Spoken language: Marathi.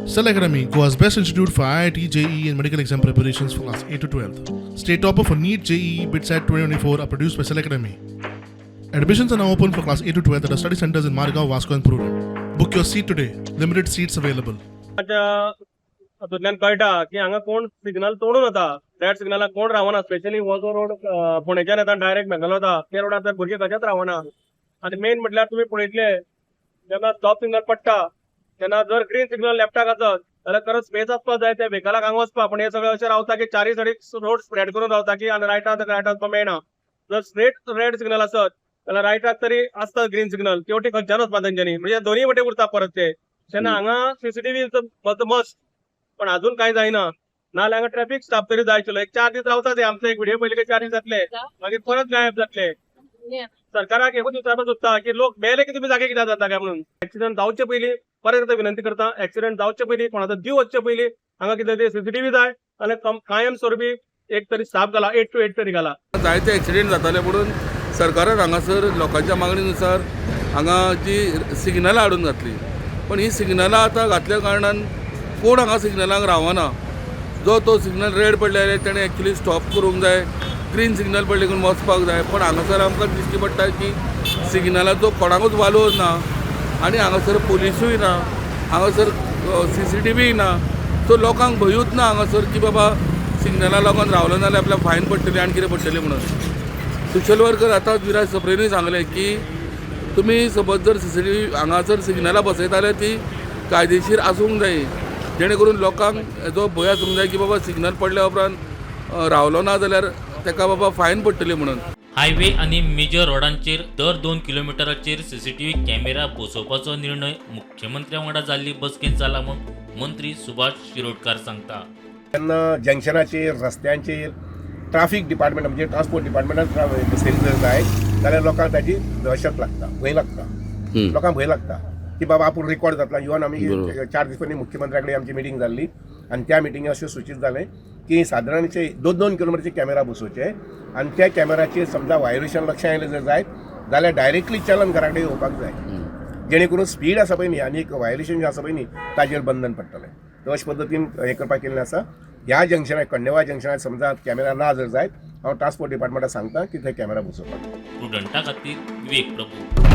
Cell Academy, Goa's best institute for IIT, JEE and medical exam preparations for class 8 to 12th. State topper for NEET, JEE, BITSAT 2024 are produced by Cell Academy. Admissions are now open for class 8 to 12th at our study centers in Margao, Vasco and Purur. Book your seat today. Limited seats available. हातूंतल्यान कळटा की हांगा कोण सिग्नल तोडून वता रेड सिग्नलाक कोण रावना स्पेशली हो जो रोड पुणेच्यान येता डायरेक्ट बेंगलोर वता त्या रोडार तर भुरगे खंयच्याच रावना आनी मेन म्हटल्यार तुमी पळयतले जेन्ना स्टॉप सिग्नल पडटा तेन्ना जर ग्रीन सिग्नल लेफ्टाक आसत जाल्यार खरंच स्पेस आसपाक जाय त्या व्हेकलाक हांगा वचपाक पण हे सगळे अशें रावता की चारी सायडीक रोड स्प्रेड करून रावता की आनी रायटाक वचपाक मेळना जर स्ट्रेट रेड सिग्नल आसत जाल्यार रायटाक तरी आसता ग्रीन सिग्नल तेवटी खंयच्यान वचपा तेंच्यांनी म्हणजे दोनूय वटेन उरता परत ते तेन्ना हांगा सीसीटीव्ही मस्ट पण अजून काय जायना नाल्यार हांगा ट्रॅफिक स्टाफ तरी जाय आशिल्लो एक 4 दीस रावता ते आमचो एक व्हिडिओ पयले की 4 दीस जातले मागीर परत गायब जातले सरकाराक एकूच विचारपाक सोदता की लोक मेले की तुम्ही जागे कित्याक जाता काय म्हणून एक्सिडेंट जावचे पयलीं परत एकदा विनंती करता एक्सिडेंट जावचे पयलीं कोणाचो जीव वचचे पयलीं हांगा कितें ते सीसीटीव्ही जाय आनी कायम स्वरुपी एक तरी स्टाफ घाला 8 to 8 तरी घाला जायते एक्सिडेंट जाताले म्हणून सरकारान हांगासर लोकांच्या मागणीनुसार हांगा जी सिग्नलां हाडून घातली पण ही सिग्नलां आतां घातल्या कारणान कोण हांगा सिग्नलांक रावना जो तो सिग्नल रेड पडलेले ताणें एक्चुली स्टॉप करूंक जाय ग्रीन सिग्नल पडले करून वचपाक जाय पण हांगासर आमकां दिश्टी पडटा की सिग्नलाचो कोणाकूच वालो ना आनी हांगासर पुलिसूय ना हांगासर CCTV ना सो लोकांक भंयूच ना हांगासर की बाबा सिग्नला लागून रावलो नाल्यार आपल्याक फायन पडटली आनी कितें पडटलें म्हणून सोशल वर्कर आतां विराज सप्रेनूय सांगलें की तुमी सपोज जर CCTV हांगासर सिग्नलां बसयता जाल्यार ती कायदेशीर आसूंक जाय जेणे करून लोकांक हेजो भंय आसूंक जाय की बाबा सिग्नल पडल्या उपरांत रावलो ना जाल्यार ताका बाबा फायन पडटली म्हणून हायवे आणि मेजर रोडांचेर दर 2 किलोमिटराचेर सीसीटीव्ही कॅमेरा बसोवपाचो निर्णय मुख्यमंत्र्या वांगडा जाल्ली बसकेंत जाला म्हूण मंत्री सुभाष शिरोडकार सांगता तेन्ना जंक्शनाचेर रस्त्यांचेर ट्राफीक डिपार्टमेंट म्हणजे ट्रान्सपोर्ट डिपार्टमेंटान बसयली जर जाय जाल्यार लोकांक ताजी दहशत लागता भंय लागता लोकांक भंय लागता की बाबा आपूण रिकॉर्ड जातला इवन आमी 4 दीस पयलीं मुख्यमंत्र्या कडेन आमची मिटींग जाल्ली आनी त्या मिटिंगेक अशें सूचित जालें की सादारणचे 2 किलोमिटरचे कॅमेरा बसोवचे आनी त्या कॅमेराचेर समजा वायलेशन लक्षांत येयलें जर जायत जाल्यार डायरेक्टली चलन घरा कडेन येवपाक जाय जेणे करून स्पीड आसा पळय न्ही आनी एक वायलेशन जें आसा पळय न्ही ताजेर बंधन पडटलें तो अशे पद्दतीन हें करपाक केल्लें आसा ह्या जंक्शनार कण्णेवा जंक्शनार समजा कॅमेरा ना जर जायत हांव ट्रान्सपोर्ट डिपार्टमेंटाक सांगता की थंय कॅमेरा बसोवपाक स्टुडंटा खातीर विवेक प्रभू